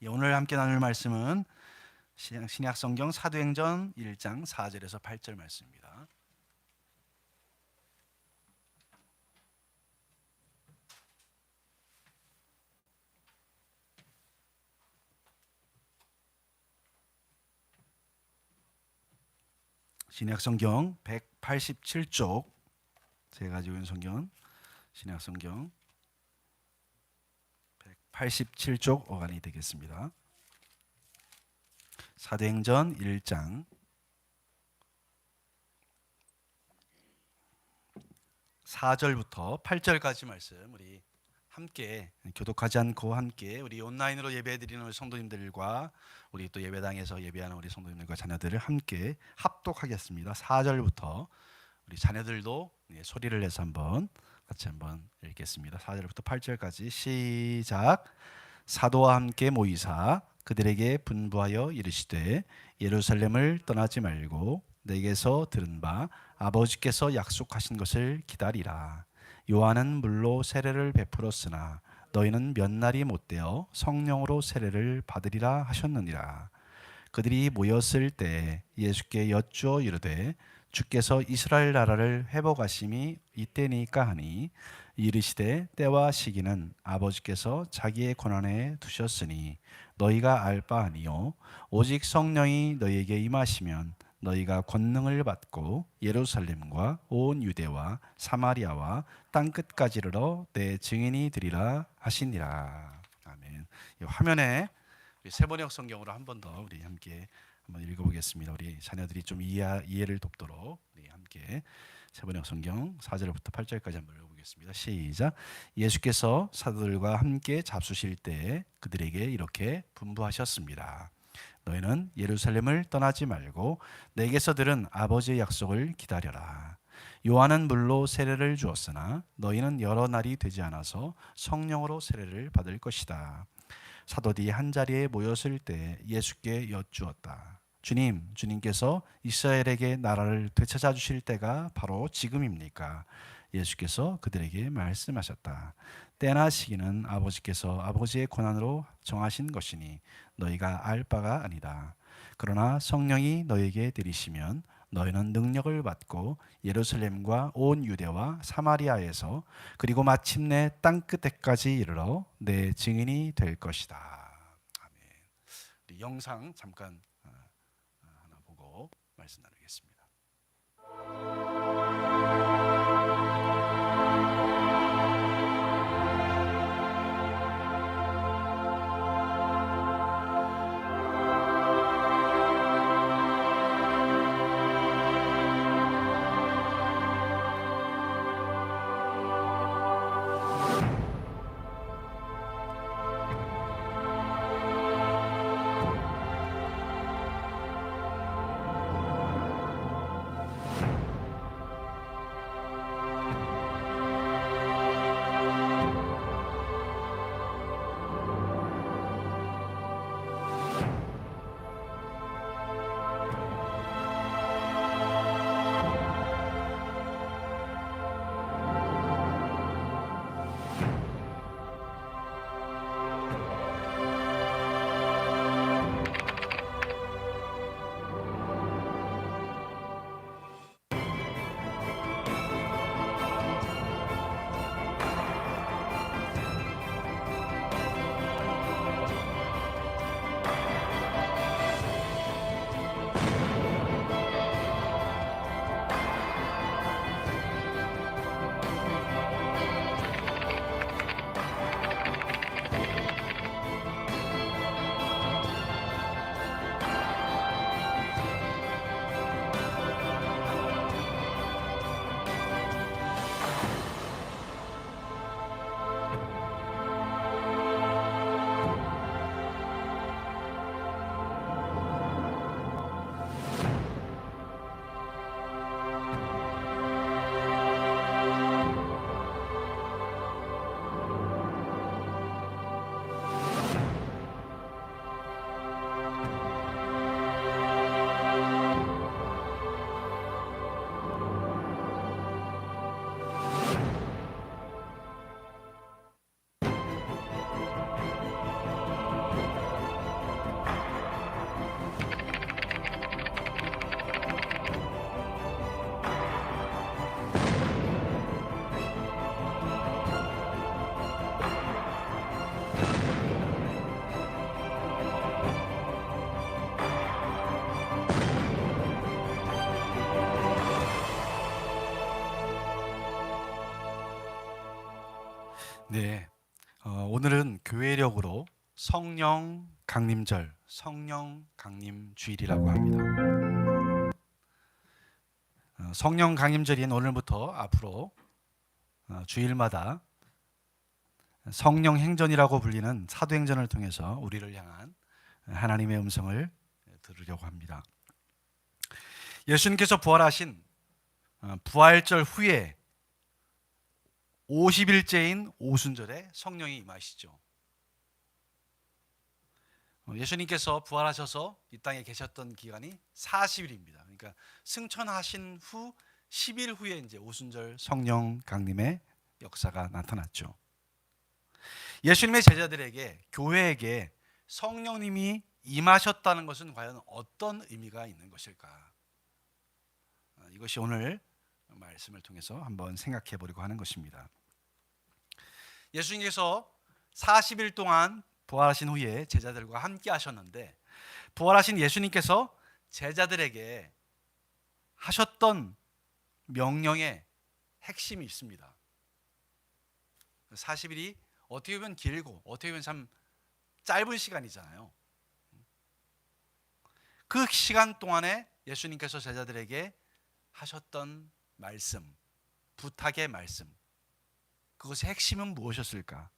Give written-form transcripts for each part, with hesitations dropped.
오늘 함께 나눌 말씀은 신약 성경 사도행전 1장 4절에서 8절 말씀입니다. 신약 성경 187쪽, 제가 가지고 있는 성경 신약 성경 187쪽 어간이 되겠습니다. 사도행전 1장 4절부터 8절까지 말씀 우리 함께 교독하지 않고 함께 우리 온라인으로 예배드리는 우리 성도님들과 우리 또 예배당에서 예배하는 우리 성도님들과 자녀들을 함께 합독하겠습니다. 4절부터 우리 자녀들도 소리를 내서 같이 한번 읽겠습니다. 4절부터 8절까지 시작. 사도와 함께 모이사 그들에게 분부하여 이르시되 예루살렘을 떠나지 말고 내게서 들은 바 아버지께서 약속하신 것을 기다리라. 요한은 물로 세례를 베풀었으나 너희는 몇 날이 못되어 성령으로 세례를 받으리라 하셨느니라. 그들이 모였을 때 예수께 여쭈어 이르되 주께서 이스라엘 나라를 회복하심이 이때니까 하니 이르시되 때와 시기는 아버지께서 자기의 권한에 두셨으니 너희가 알 바 아니요 오직 성령이 너희에게 임하시면 너희가 권능을 받고 예루살렘과 온 유대와 사마리아와 땅끝까지 이르러 내 증인이 되리라 하시니라. 아멘. 이 화면에 세번역 성경으로 한 번 더 우리 함께 한번 읽어보겠습니다. 우리 자녀들이 좀 이해를 돕도록 우리 함께 세번역 성경 4절부터 8절까지 한번 읽어보겠습니다. 시작. 예수께서 사도들과 함께 잡수실 때 그들에게 이렇게 분부하셨습니다. 너희는 예루살렘을 떠나지 말고 내게서 들은 아버지의 약속을 기다려라. 요한은 물로 세례를 주었으나 너희는 여러 날이 되지 않아서 성령으로 세례를 받을 것이다. 사도들이 한자리에 모였을 때 예수께 여쭈었다. 주님께서 이스라엘에게 나라를 되찾아 주실 때가 바로 지금입니까? 예수께서 그들에게 말씀하셨다. 때나 시기는 아버지께서 아버지의 권한으로 정하신 것이니 너희가 알 바가 아니다. 그러나 성령이 너희에게 내리시면 너희는 능력을 받고 예루살렘과 온 유대와 사마리아에서 그리고 마침내 땅끝에까지 이르러 내 증인이 될 것이다. 아멘. 우리 영상 잠깐 하나 보고 말씀 나누겠습니다. 성령 강림절, 성령 강림 주일이라고 합니다. 성령 강림절인 오늘부터 앞으로 주일마다 성령 행전이라고 불리는 사도행전을 통해서 우리를 향한 하나님의 음성을 들으려고 합니다. 예수님께서 부활하신 부활절 후에 50일째인 오순절에 성령이 임하시죠. 예수님께서 부활하셔서 이 땅에 계셨던 기간이 40일입니다. 그러니까 승천하신 후 10일 후에 이제 오순절 성령 강림의 역사가 나타났죠. 예수님의 제자들에게, 교회에게 성령님이 임하셨다는 것은 과연 어떤 의미가 있는 것일까? 이것이 오늘 말씀을 통해서 한번 생각해 보려고 하는 것입니다. 예수님께서 40일 동안 부활하신 후에 제자들과 함께 하셨는데, 부활하신 예수님께서 제자들에게 하셨던 명령의 핵심이 있습니다. 40일이 어떻게 보면 길고 어떻게 보면 참 짧은 시간이잖아요. 그 시간 동안에 예수님께서 제자들에게 하셨던 말씀, 부탁의 말씀, 그것의 핵심은 무엇이었을까?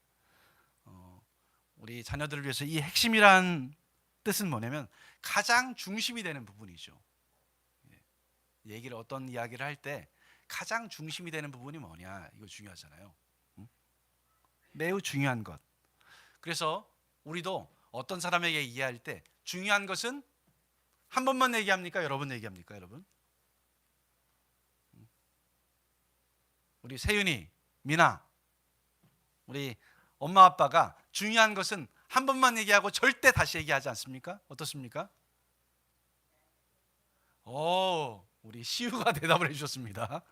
우리 자녀들을 위해서 이 핵심이란 뜻은 뭐냐면 가장 중심이 되는 부분이죠. 어떤 이야기를 할 때 가장 중심이 되는 부분이 뭐냐, 이거 중요하잖아요. 매우 중요한 것. 그래서 우리도 어떤 사람에게 이해할 때 중요한 것은 한 번만 얘기합니까? 여러 번 얘기합니까? 여러분? 우리 세윤이, 미나, 우리 엄마 아빠가 중요한 것은 한 번만 얘기하고 절대 다시 얘기하지 않습니까? 어떻습니까? 우리 시우가 대답을 해주셨습니다.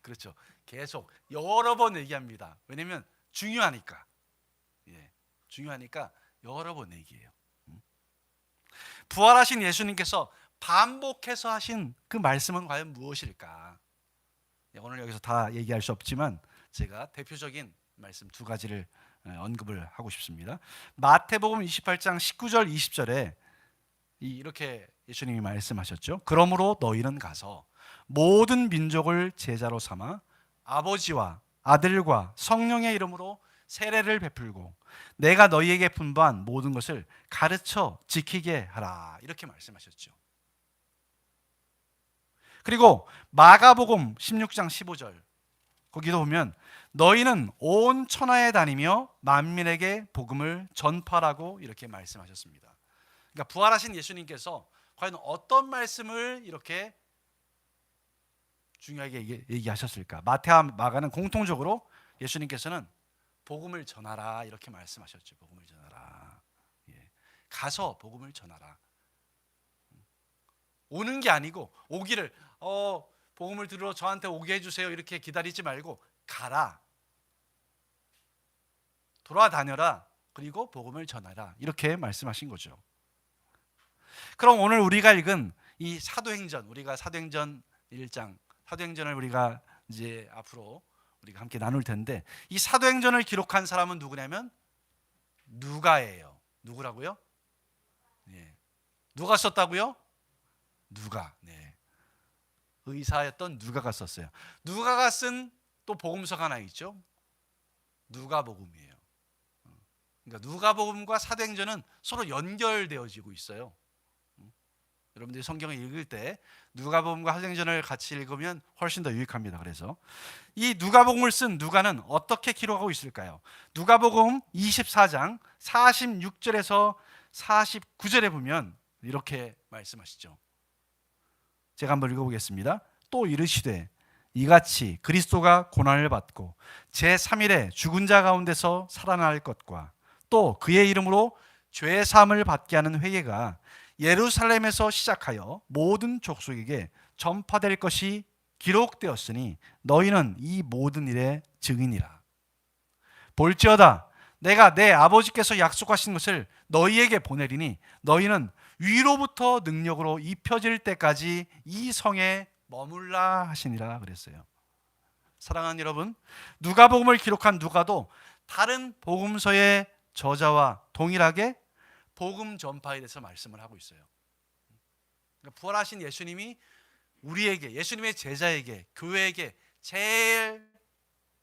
그렇죠. 계속 여러 번 얘기합니다. 왜냐하면 중요하니까. 중요하니까 여러 번 얘기해요. 부활하신 예수님께서 반복해서 하신 그 말씀은 과연 무엇일까? 오늘 여기서 다 얘기할 수 없지만 제가 대표적인 말씀 두 가지를 언급을 하고 싶습니다. 마태복음 28장 19절 20절에 이렇게 예수님이 말씀하셨죠. 그러므로 너희는 가서 모든 민족을 제자로 삼아 아버지와 아들과 성령의 이름으로 세례를 베풀고 내가 너희에게 분부한 모든 것을 가르쳐 지키게 하라, 이렇게 말씀하셨죠. 그리고 마가복음 16장 15절 거기도 보면 너희는 온 천하에 다니며 만민에게 복음을 전파라고 이렇게 말씀하셨습니다. 그러니까 부활하신 예수님께서 과연 어떤 말씀을 이렇게 중요하게 얘기하셨을까? 마태와 마가는 공통적으로 예수님께서는 복음을 전하라 이렇게 말씀하셨죠. 복음을 전하라. 가서 복음을 전하라. 오는 게 아니고 오기를 복음을 들으러 저한테 오게 해주세요 이렇게 기다리지 말고 가라. 돌아다녀라. 그리고 복음을 전하라. 이렇게 말씀하신 거죠. 그럼 오늘 우리가 읽은 이 사도행전, 우리가 사도행전 1장, 사도행전을 우리가 이제 앞으로 우리가 함께 나눌 텐데 이 사도행전을 기록한 사람은 누구냐면 누가예요. 누구라고요? 누가 썼다고요? 누가. 의사였던 누가가 썼어요. 누가가 쓴 또 복음서가 하나 있죠. 누가복음이에요. 그러니까 누가복음과 사도행전은 서로 연결되어지고 있어요. 여러분들이 성경을 읽을 때 누가복음과 사도행전을 같이 읽으면 훨씬 더 유익합니다. 그래서 이 누가복음을 쓴 누가는 어떻게 기록하고 있을까요? 누가복음 24장 46절에서 49절에 보면 이렇게 말씀하시죠. 제가 한번 읽어보겠습니다. 또 이르시되 이같이 그리스도가 고난을 받고 제3일에 죽은 자 가운데서 살아날 것과 또 그의 이름으로 죄 사함을 받게 하는 회개가 예루살렘에서 시작하여 모든 족속에게 전파될 것이 기록되었으니 너희는 이 모든 일의 증인이라. 볼지어다 내가 내 아버지께서 약속하신 것을 너희에게 보내리니 너희는 위로부터 능력으로 입혀질 때까지 이 성에 머물라 하시니라 그랬어요. 사랑하는 여러분, 누가복음을 기록한 누가도 다른 복음서의 저자와 동일하게 복음 전파에 대해서 말씀을 하고 있어요. 그러니까 부활하신 예수님이 우리에게, 예수님의 제자에게, 교회에게 제일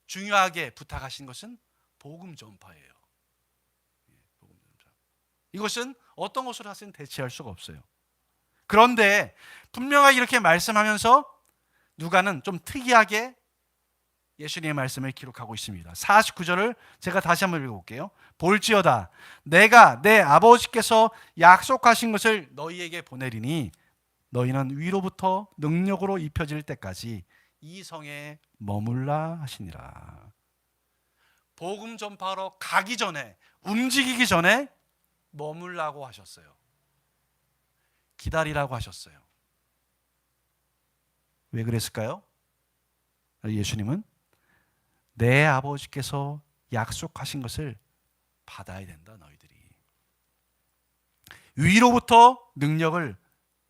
중요하게 부탁하신 것은 복음 전파예요. 복음 전파. 이것은 어떤 것으로 하시든 대체할 수가 없어요. 그런데 분명하게 이렇게 말씀하면서 누가는 좀 특이하게 예수님의 말씀을 기록하고 있습니다. 49절을 제가 다시 한번 읽어볼게요. 볼지어다 내가 내 아버지께서 약속하신 것을 너희에게 보내리니 너희는 위로부터 능력으로 입혀질 때까지 이 성에 머물라 하시니라. 복음 전파로 가기 전에, 움직이기 전에 머물라고 하셨어요. 기다리라고 하셨어요. 왜 그랬을까요? 예수님은 내 아버지께서 약속하신 것을 받아야 된다, 너희들이. 위로부터 능력을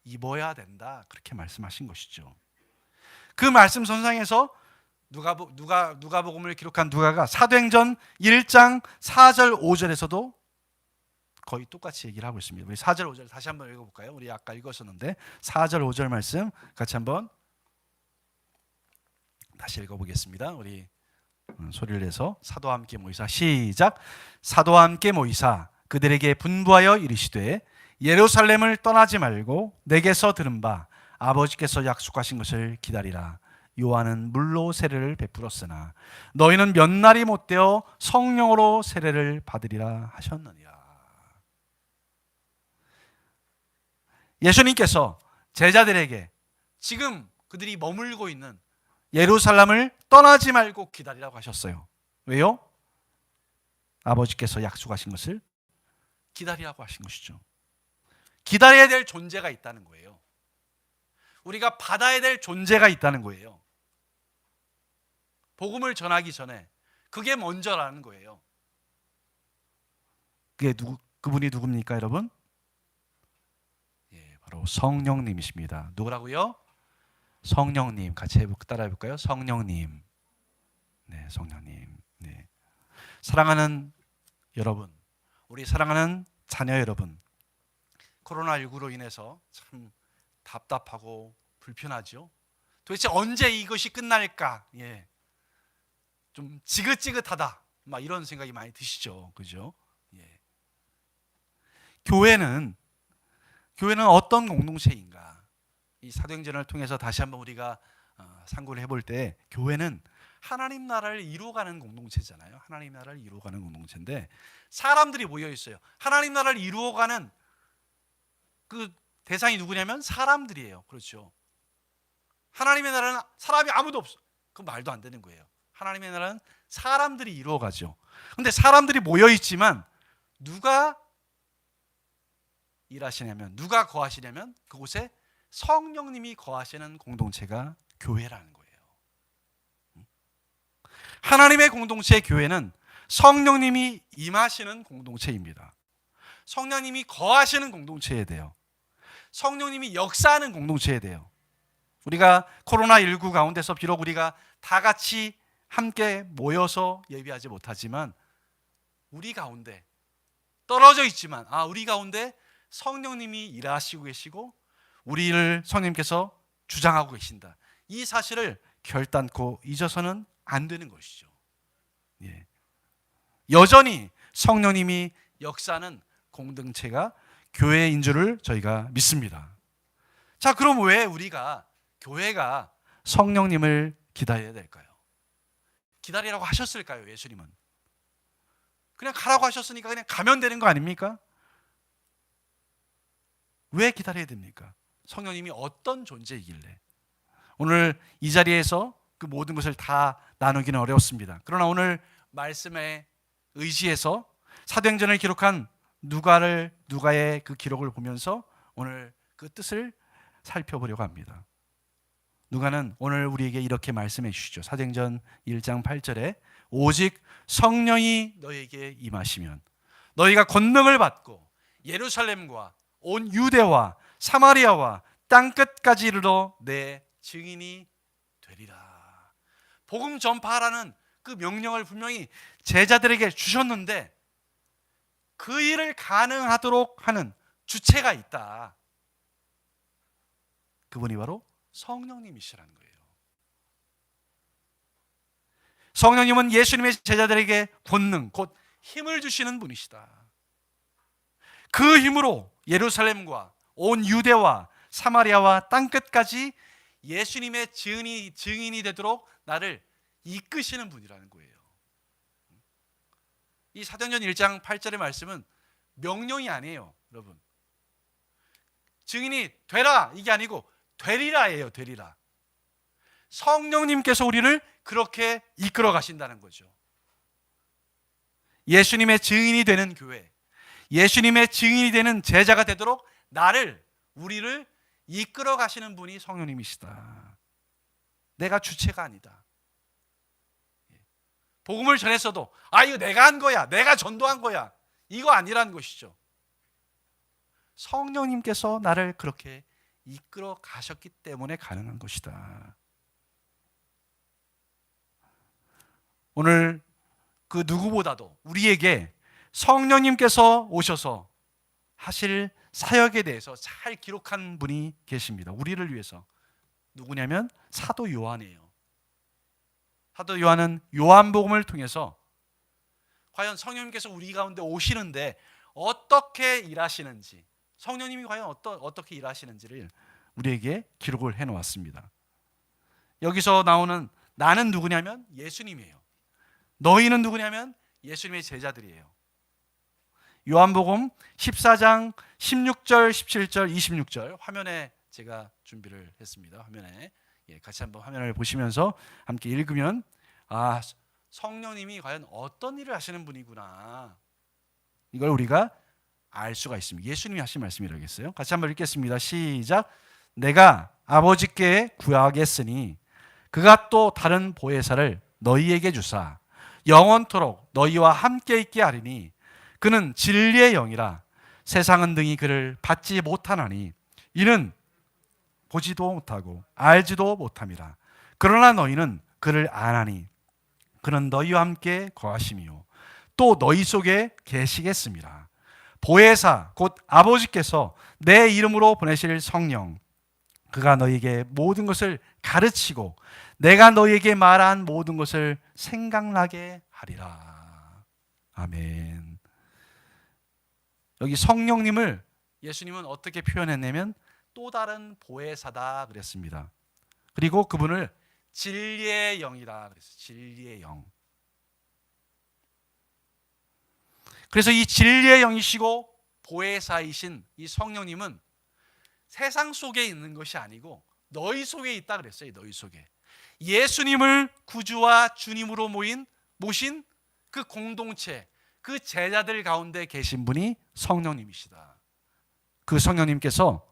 입어야 된다, 그렇게 말씀하신 것이죠. 그 말씀 선상에서 누가복음을 기록한 누가가 사도행전 1장 4절 5절에서도 거의 똑같이 얘기를 하고 있습니다. 우리 4절 5절 다시 한번 읽어볼까요? 우리 아까 읽었었는데 4절 5절 말씀 같이 한번 다시 읽어보겠습니다. 우리 소리를 내서 사도와 함께 모이사 시작. 사도와 함께 모이사 그들에게 분부하여 이르시되 예루살렘을 떠나지 말고 내게서 들은 바 아버지께서 약속하신 것을 기다리라. 요한은 물로 세례를 베풀었으나 너희는 몇 날이 못되어 성령으로 세례를 받으리라 하셨느니라. 예수님께서 제자들에게 지금 그들이 머물고 있는 예루살렘을 떠나지 말고 기다리라고 하셨어요. 왜요? 아버지께서 약속하신 것을 기다리라고 하신 것이죠. 기다려야 될 존재가 있다는 거예요. 우리가 받아야 될 존재가 있다는 거예요. 복음을 전하기 전에 그게 먼저라는 거예요. 그분이 누굽니까, 여러분? 예, 바로 성령님이십니다. 누구라고요? 성령님. 같이 따라해 볼까요? 성령님. 네, 성령님. 네. 사랑하는 여러분, 우리 사랑하는 자녀 여러분, 코로나19로 인해서 참 답답하고 불편하죠. 도대체 언제 이것이 끝날까? 예, 좀 지긋지긋하다, 막 이런 생각이 많이 드시죠, 그죠? 예. 교회는 어떤 공동체인가? 이 사도행전을 통해서 다시 한번 우리가 상고를 해볼 때 교회는 하나님 나라를 이루어가는 공동체잖아요. 하나님 나라를 이루어가는 공동체인데 사람들이 모여 있어요. 하나님 나라를 이루어가는 그 대상이 누구냐면 사람들이에요. 그렇죠. 하나님의 나라는 사람이 아무도 없어. 그 말도 안 되는 거예요. 하나님의 나라는 사람들이 이루어가죠. 근데 사람들이 모여 있지만 누가 일하시냐면, 누가 거하시냐면 그곳에 성령님이 거하시는 공동체가 교회라는 거예요. 하나님의 공동체 교회는 성령님이 임하시는 공동체입니다. 성령님이 거하시는 공동체에 돼요. 성령님이 역사하는 공동체에 돼요. 우리가 코로나19 가운데서 비록 우리가 다 같이 함께 모여서 예배하지 못하지만 우리 가운데 떨어져 있지만 우리 가운데 성령님이 일하시고 계시고 우리를 성령님께서 주장하고 계신다. 이 사실을 결단코 잊어서는 안 되는 것이죠. 예. 여전히 성령님이 역사하는 공동체가 교회인 줄을 저희가 믿습니다. 자, 그럼 왜 우리가 교회가 성령님을 기다려야 될까요? 기다리라고 하셨을까요, 예수님은? 그냥 가라고 하셨으니까 그냥 가면 되는 거 아닙니까? 왜 기다려야 됩니까? 성령님이 어떤 존재이길래? 오늘 이 자리에서 그 모든 것을 다 나누기는 어렵습니다. 그러나 오늘 말씀에 의지해서 사도행전을 기록한 누가의 그 기록을 보면서 오늘 그 뜻을 살펴보려고 합니다. 누가는 오늘 우리에게 이렇게 말씀해 주시죠. 사도행전 1장 8절에 오직 성령이 너에게 임하시면 너희가 권능을 받고 예루살렘과 온 유대와 사마리아와 땅끝까지 이르러 내 증인이 되리라. 복음 전파하라는 그 명령을 분명히 제자들에게 주셨는데 그 일을 가능하도록 하는 주체가 있다. 그분이 바로 성령님이시라는 거예요. 성령님은 예수님의 제자들에게 권능, 곧 힘을 주시는 분이시다. 그 힘으로 예루살렘과 온 유대와 사마리아와 땅끝까지 예수님의 증인이 되도록 나를 이끄시는 분이라는 거예요. 이 사도행전 1장 8절의 말씀은 명령이 아니에요, 여러분. 증인이 되라 이게 아니고 되리라예요. 되리라. 성령님께서 우리를 그렇게 이끌어 가신다는 거죠. 예수님의 증인이 되는 교회, 예수님의 증인이 되는 제자가 되도록 우리를 이끌어 가시는 분이 성령님이시다. 내가 주체가 아니다. 복음을 전했어도 이거 내가 한 거야, 내가 전도한 거야, 이거 아니라는 것이죠. 성령님께서 나를 그렇게 이끌어 가셨기 때문에 가능한 것이다. 오늘 그 누구보다도 우리에게 성령님께서 오셔서 하실 사역에 대해서 잘 기록한 분이 계십니다. 우리를 위해서. 누구냐면 사도 요한이에요. 사도 요한은 요한복음을 통해서 과연 성령님께서 우리 가운데 오시는데 어떻게 일하시는지, 성령님이 과연 어떻게 일하시는지를 우리에게 기록을 해놓았습니다. 여기서 나오는 나는 누구냐면 예수님이에요. 너희는 누구냐면 예수님의 제자들이에요. 요한복음 14장 16절, 17절, 26절 화면에 제가 준비를 했습니다. 화면에 같이 한번 화면을 보시면서 함께 읽으면 성령님이 과연 어떤 일을 하시는 분이구나, 이걸 우리가 알 수가 있습니다. 예수님이 하신 말씀이라겠어요. 같이 한번 읽겠습니다. 시작. 내가 아버지께 구하겠으니 그가 또 다른 보혜사를 너희에게 주사 영원토록 너희와 함께 있게 하리니 그는 진리의 영이라. 세상은 등이 그를 받지 못하나니 이는 보지도 못하고 알지도 못함이라. 그러나 너희는 그를 아나니 그는 너희와 함께 거하심이요 또 너희 속에 계시겠습니다. 보혜사 곧 아버지께서 내 이름으로 보내실 성령, 그가 너희에게 모든 것을 가르치고 내가 너희에게 말한 모든 것을 생각나게 하리라. 아멘. 여기 성령님을 예수님은 어떻게 표현했냐면 또 다른 보혜사다 그랬습니다. 그리고 그분을 진리의 영이다 그랬어요. 진리의 영. 그래서 이 진리의 영이시고 보혜사이신 이 성령님은 세상 속에 있는 것이 아니고 너희 속에 있다 그랬어요. 너희 속에. 예수님을 구주와 주님으로 모신 그 공동체, 그 제자들 가운데 계신 분이 성령님이시다. 그 성령님께서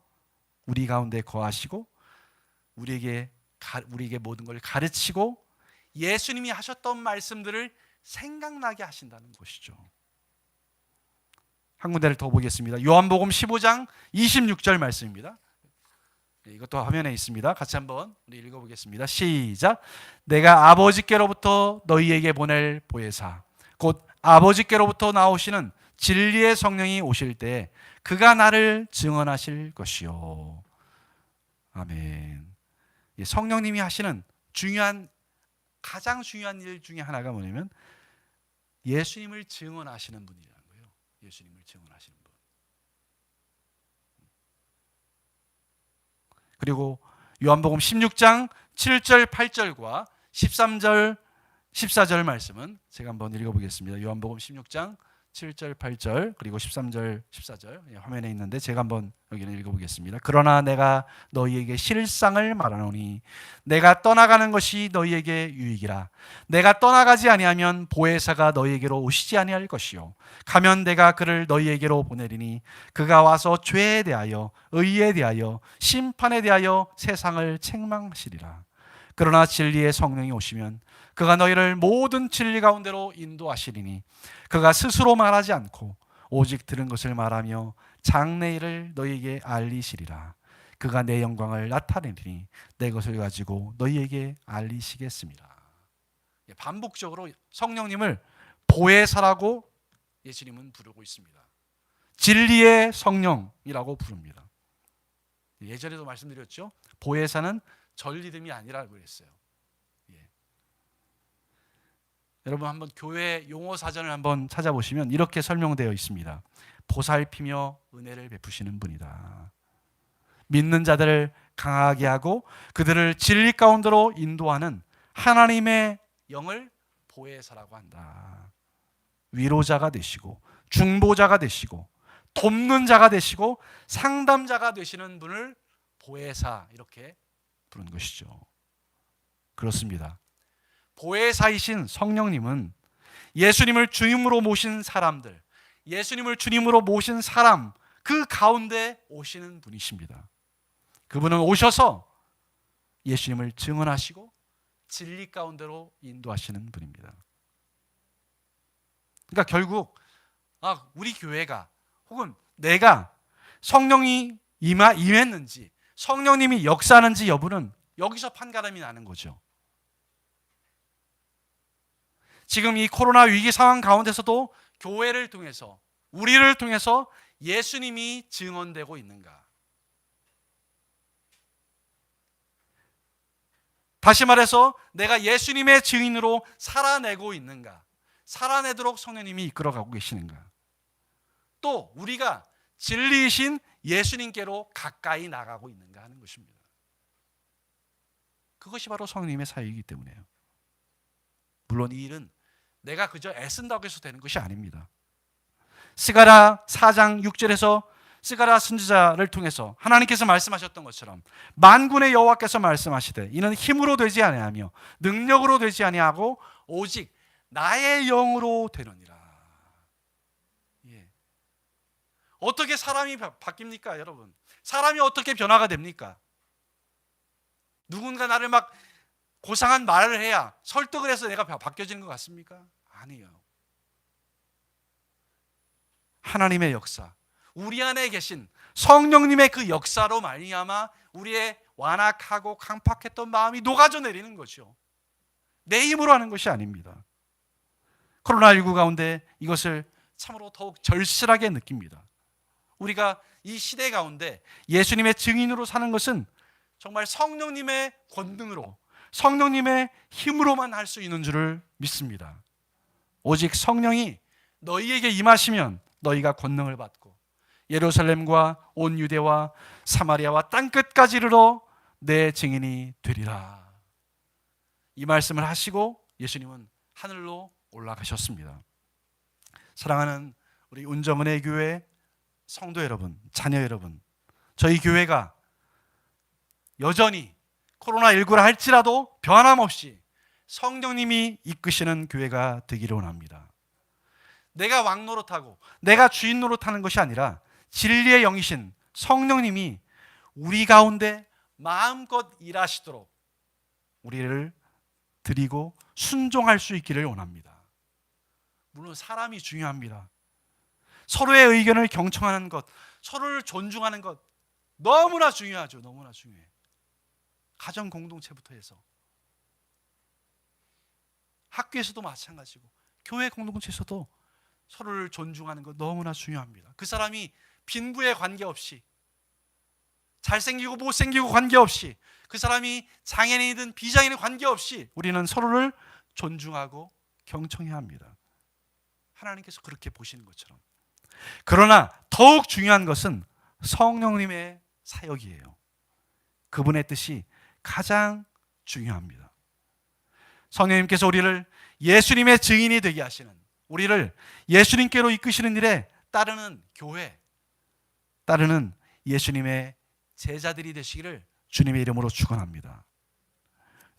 우리 가운데 거하시고 우리에게 모든 걸 가르치고 예수님이 하셨던 말씀들을 생각나게 하신다는 것이죠. 한 군데를 더 보겠습니다. 요한복음 15장 26절 말씀입니다. 이것도 화면에 있습니다. 같이 한번 우리 읽어보겠습니다. 시작. 내가 아버지께로부터 너희에게 보낼 보혜사 곧 아버지께로부터 나오시는 진리의 성령이 오실 때 그가 나를 증언하실 것이요. 아멘. 성령님이 하시는 가장 중요한 일 중에 하나가 뭐냐면 예수님을 증언하시는 분이라는 거예요. 예수님을 증언하시는 분. 그리고 요한복음 16장 7절 8절과 13절 14절 말씀은 제가 한번 읽어보겠습니다. 요한복음 16장 7절 8절 그리고 13절 14절 화면에 있는데 제가 한번 여기는 읽어보겠습니다. 그러나 내가 너희에게 실상을 말하노니 내가 떠나가는 것이 너희에게 유익이라. 내가 떠나가지 아니하면 보혜사가 너희에게로 오시지 아니할 것이요 가면 내가 그를 너희에게로 보내리니 그가 와서 죄에 대하여 의에 대하여 심판에 대하여 세상을 책망하시리라. 그러나 진리의 성령이 오시면 그가 너희를 모든 진리 가운데로 인도하시리니 그가 스스로 말하지 않고 오직 들은 것을 말하며 장래일을 너희에게 알리시리라. 그가 내 영광을 나타내리니 내 것을 가지고 너희에게 알리시겠습니다. 반복적으로 성령님을 보혜사라고 예수님은 부르고 있습니다. 진리의 성령이라고 부릅니다. 예전에도 말씀드렸죠. 보혜사는 전리듬이 아니라고 그랬어요. 예. 여러분 한번 교회 용어 사전을 한번 찾아보시면 이렇게 설명되어 있습니다. 보살피며 은혜를 베푸시는 분이다. 믿는 자들을 강하게 하고 그들을 진리 가운데로 인도하는 하나님의 영을 보혜사라고 한다. 위로자가 되시고 중보자가 되시고 돕는 자가 되시고 상담자가 되시는 분을 보혜사 이렇게 부르는 것이죠. 그렇습니다. 보혜사이신 성령님은 예수님을 주님으로 모신 사람들, 예수님을 주님으로 모신 사람 그 가운데 오시는 분이십니다. 그분은 오셔서 예수님을 증언하시고 진리 가운데로 인도하시는 분입니다. 그러니까 결국 우리 교회가 혹은 내가 성령이 임했는지 성령님이 역사하는지 여부는 여기서 판가름이 나는 거죠. 지금 이 코로나 위기 상황 가운데서도 교회를 통해서 우리를 통해서 예수님이 증언되고 있는가? 다시 말해서 내가 예수님의 증인으로 살아내고 있는가? 살아내도록 성령님이 이끌어가고 계시는가? 또 우리가 진리이신 예수님께로 가까이 나가고 있는가 하는 것입니다. 그것이 바로 성령님의 사역이기 때문에요. 물론 이 일은 내가 그저 애쓴다고 해서 되는 것이 아닙니다. 스가랴 4장 6절에서 스가랴 선지자를 통해서 하나님께서 말씀하셨던 것처럼 만군의 여호와께서 말씀하시되 이는 힘으로 되지 아니하며 능력으로 되지 아니하고 오직 나의 영으로 되느니라. 예. 어떻게 사람이 바뀝니까, 여러분? 사람이 어떻게 변화가 됩니까? 누군가 나를 막 고상한 말을 해야 설득을 해서 내가 바뀌어지는 것 같습니까? 아니에요. 하나님의 역사, 우리 안에 계신 성령님의 그 역사로 말미암아 우리의 완악하고 강팍했던 마음이 녹아져 내리는 거죠. 내 힘으로 하는 것이 아닙니다. 코로나19 가운데 이것을 참으로 더욱 절실하게 느낍니다. 우리가 이 시대 가운데 예수님의 증인으로 사는 것은 정말 성령님의 권능으로 성령님의 힘으로만 할 수 있는 줄을 믿습니다. 오직 성령이 너희에게 임하시면 너희가 권능을 받고 예루살렘과 온 유대와 사마리아와 땅끝까지 이르러 내 증인이 되리라. 이 말씀을 하시고 예수님은 하늘로 올라가셨습니다. 사랑하는 우리 운정은혜 교회 성도 여러분, 자녀 여러분, 저희 교회가 여전히 코로나19를 할지라도 변함없이 성령님이 이끄시는 교회가 되기를 원합니다. 내가 왕 노릇하고 내가 주인 노릇하는 것이 아니라 진리의 영이신 성령님이 우리 가운데 마음껏 일하시도록 우리를 드리고 순종할 수 있기를 원합니다. 물론 사람이 중요합니다. 서로의 의견을 경청하는 것, 서로를 존중하는 것 너무나 중요하죠. 너무나 중요해요. 가정 공동체부터 해서 학교에서도 마찬가지고 교회 공동체에서도 서로를 존중하는 것 너무나 중요합니다. 그 사람이 빈부에 관계없이 잘생기고 못생기고 관계없이 그 사람이 장애인이든 비장애인 관계없이 우리는 서로를 존중하고 경청해야 합니다. 하나님께서 그렇게 보시는 것처럼. 그러나 더욱 중요한 것은 성령님의 사역이에요. 그분의 뜻이 가장 중요합니다. 성령님께서 우리를 예수님의 증인이 되게 하시는, 우리를 예수님께로 이끄시는 일에 따르는 교회, 따르는 예수님의 제자들이 되시기를 주님의 이름으로 축원합니다.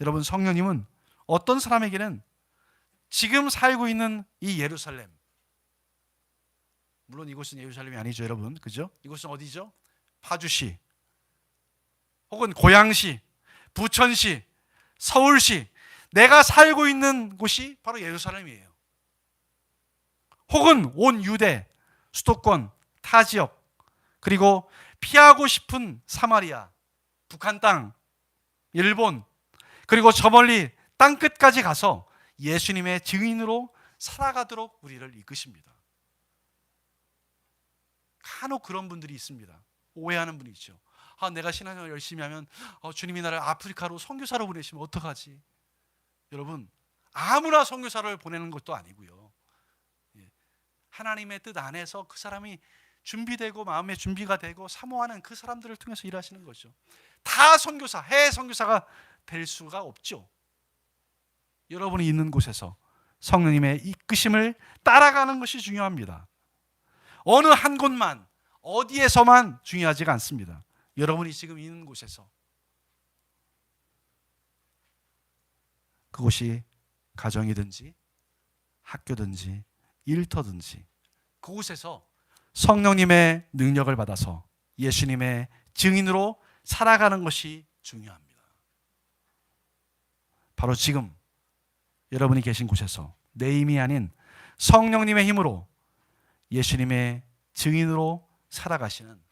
여러분, 성령님은 어떤 사람에게는 지금 살고 있는 이 예루살렘, 물론 이곳은 예루살렘이 아니죠, 여러분, 그죠? 이곳은 어디죠? 파주시, 혹은 고양시, 부천시, 서울시, 내가 살고 있는 곳이 바로 예루살렘이에요. 혹은 온 유대, 수도권, 타 지역, 그리고 피하고 싶은 사마리아, 북한 땅, 일본, 그리고 저 멀리 땅끝까지 가서 예수님의 증인으로 살아가도록 우리를 이끄십니다. 간혹 그런 분들이 있습니다. 오해하는 분이 있죠. 내가 신앙생활 열심히 하면 주님이 나를 아프리카로 선교사로 보내시면 어떡하지? 여러분, 아무나 선교사를 보내는 것도 아니고요. 하나님의 뜻 안에서 그 사람이 준비되고 마음의 준비가 되고 사모하는 그 사람들을 통해서 일하시는 거죠. 다 선교사, 해외 선교사가 될 수가 없죠. 여러분이 있는 곳에서 성령님의 이끄심을 따라가는 것이 중요합니다. 어느 한 곳만, 어디에서만 중요하지가 않습니다. 여러분이 지금 있는 곳에서, 그곳이 가정이든지 학교든지 일터든지 그곳에서 성령님의 능력을 받아서 예수님의 증인으로 살아가는 것이 중요합니다. 바로 지금 여러분이 계신 곳에서 내 힘이 아닌 성령님의 힘으로 예수님의 증인으로 살아가시는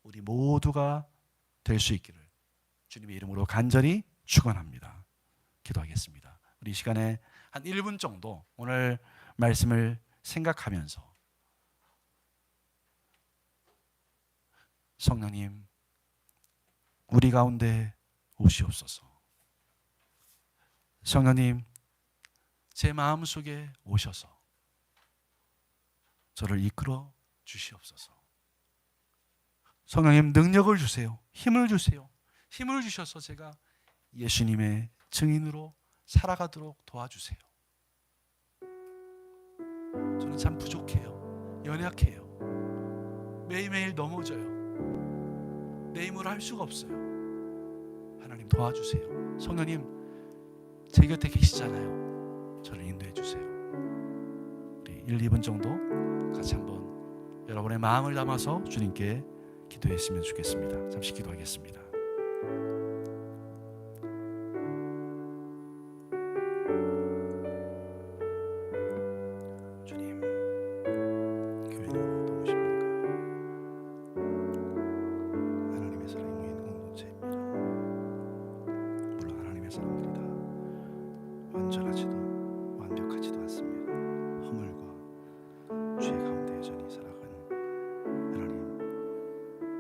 우리 모두가 될 수 있기를 주님의 이름으로 간절히 축원합니다. 기도하겠습니다. 우리 이 시간에 한 1분 정도 오늘 말씀을 생각하면서 성령님, 우리 가운데 오시옵소서. 성령님, 제 마음속에 오셔서 저를 이끌어 주시옵소서. 성령님, 능력을 주세요. 힘을 주세요. 힘을 주셔서 제가 예수님의 증인으로 살아가도록 도와주세요. 저는 참 부족해요. 연약해요. 매일매일 넘어져요. 내 힘으로 할 수가 없어요. 하나님 도와주세요. 성령님, 제 곁에 계시잖아요. 저를 인도해 주세요. 우리 1, 2분 정도 같이 한번 여러분의 마음을 담아서 주님께 기도했으면 좋겠습니다. 잠시 기도하겠습니다. 주님, 교회는 어떠십니까? 하나님의 사랑이 모이는 공동체입니다. 물론 하나님의 사람들이 다 완전하지도 완벽하지도 않습니다. 허물과 죄 가운데 여전히 살아가는 하나님,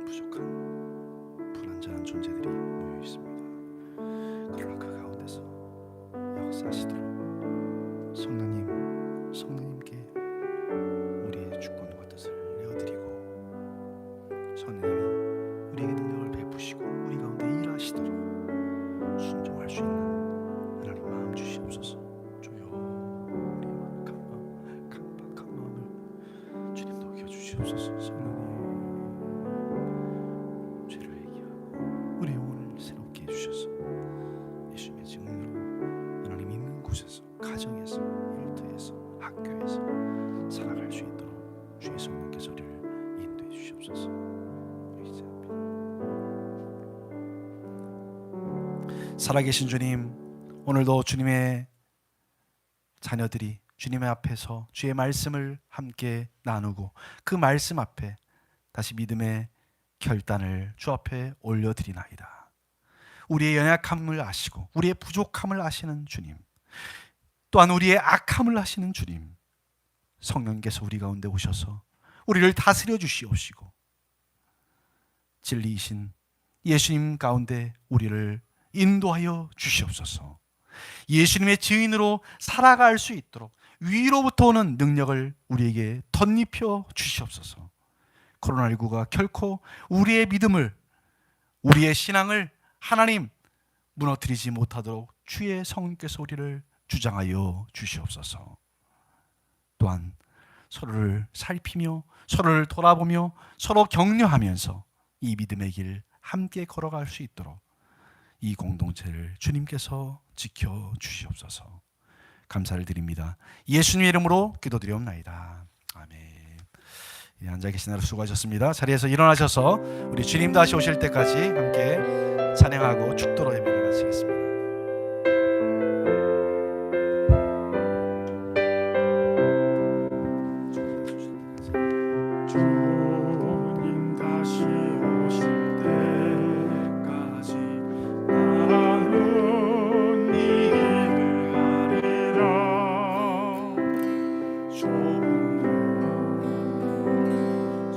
부족한 불완전한 존재들이 모여 있습니다. 그러나 그 가운데서 역사하시도록 성령님께 우리의 주권과 뜻을 내어드리고 성령님이 우리에게 능력을 베푸시고 우리 가운데 일하시도록 순종할 수 있는 하나님 마음 주시옵소서. 조용히 강박한 마음을 주님 녹여주시옵소서. 성령님, 죄를 회개하고 우리 영혼을 새롭게 해주셔서 예수님의 증인으로 하나님 있는 곳에서, 가정에서, 일터에서, 학교에서 살아갈 수 있도록 주의 성령께서 우리를 인도해 주시옵소서. 살아계신 주님, 오늘도 주님의 자녀들이 주님의 앞에서 주의 말씀을 함께 나누고 그 말씀 앞에 다시 믿음의 결단을 주 앞에 올려드리나이다. 우리의 연약함을 아시고 우리의 부족함을 아시는 주님, 또한 우리의 악함을 아시는 주님, 성령께서 우리 가운데 오셔서 우리를 다스려 주시옵시고 진리이신 예수님 가운데 우리를 인도하여 주시옵소서. 예수님의 증인으로 살아갈 수 있도록 위로부터 오는 능력을 우리에게 덧입혀 주시옵소서. 코로나19가 결코 우리의 믿음을, 우리의 신앙을 하나님 무너뜨리지 못하도록 주의 성령께서 우리를 주장하여 주시옵소서. 또한 서로를 살피며 서로를 돌아보며 서로 격려하면서 이 믿음의 길 함께 걸어갈 수 있도록 이 공동체를 주님께서 지켜 주시옵소서. 감사를 드립니다. 예수님의 이름으로 기도드리옵나이다. 아멘. 앉아 계신 하루 수고하셨습니다. 자리에서 일어나셔서 우리 주님 다시 오실 때까지 함께 찬양하고 축도로 예배를 마치겠습니다.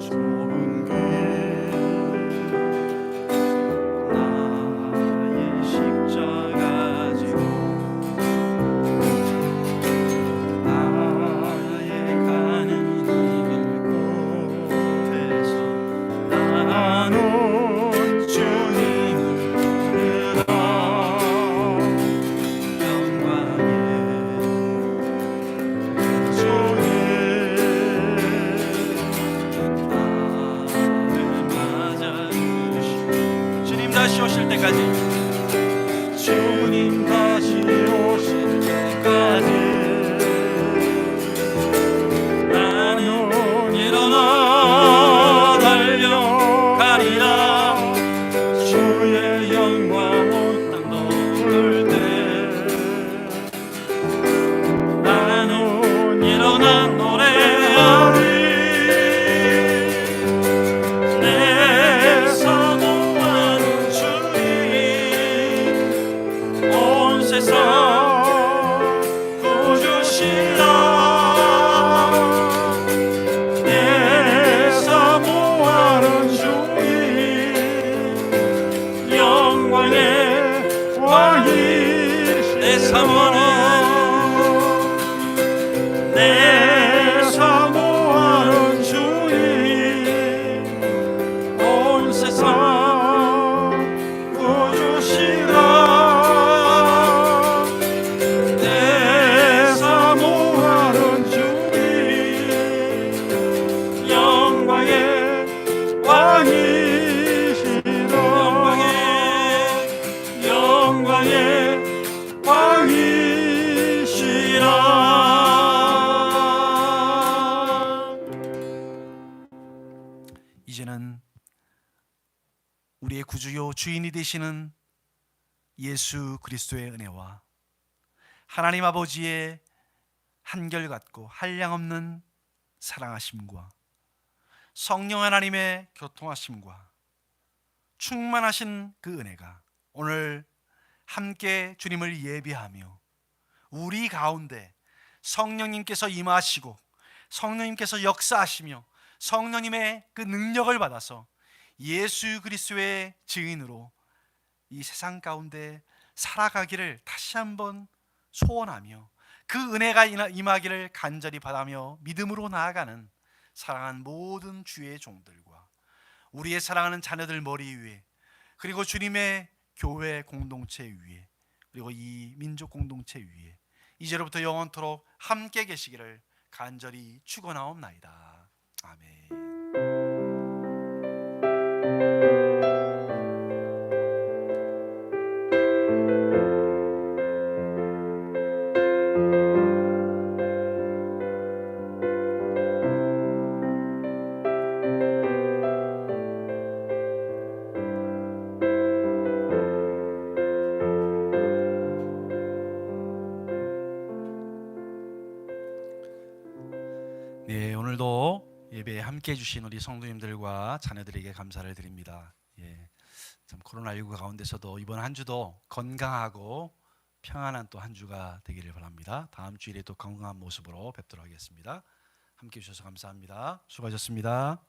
좁은 다시 오실 때까지, 주님 다시 오실 때까지 나는 일어나 달려가리라. 주의 영광 온 땅 돌 때 나는 일어나 노래하리. 내 사모하는 주님 온 세상 구주시라. 내 사모하는 주님 영광의 왕이시라. 내 사모하는 주님 온 세상 구주시라. 내 사모하는 주님 영광의 왕이시라. 영광의 왕이시라. 이제는 우리의 구주요 주인이 되시는 예수 그리스도의 은혜와 하나님 아버지의 한결같고 한량없는 사랑하심과 성령 하나님의 교통하심과 충만하신 그 은혜가 오늘 함께 주님을 예배하며 우리 가운데 성령님께서 임하시고 성령님께서 역사하시며 성령님의 그 능력을 받아서 예수 그리스도의 증인으로 이 세상 가운데 살아가기를 다시 한번 소원하며 그 은혜가 임하기를 간절히 바라며 믿음으로 나아가는 사랑하는 모든 주의 종들과 우리의 사랑하는 자녀들 머리 위에, 그리고 주님의 교회 공동체 위에, 그리고 이 민족 공동체 위에 이제로부터 영원토록 함께 계시기를 간절히 축원하옵나이다. 아멘. 네, 오늘도 예배에 함께 해주신 우리 성도님들과 자녀들에게 감사를 드립니다. 참 코로나19 가운데서도 이번 한 주도 건강하고 평안한 또 한 주가 되기를 바랍니다. 다음 주일에 또 건강한 모습으로 뵙도록 하겠습니다. 함께 해주셔서 감사합니다. 수고하셨습니다.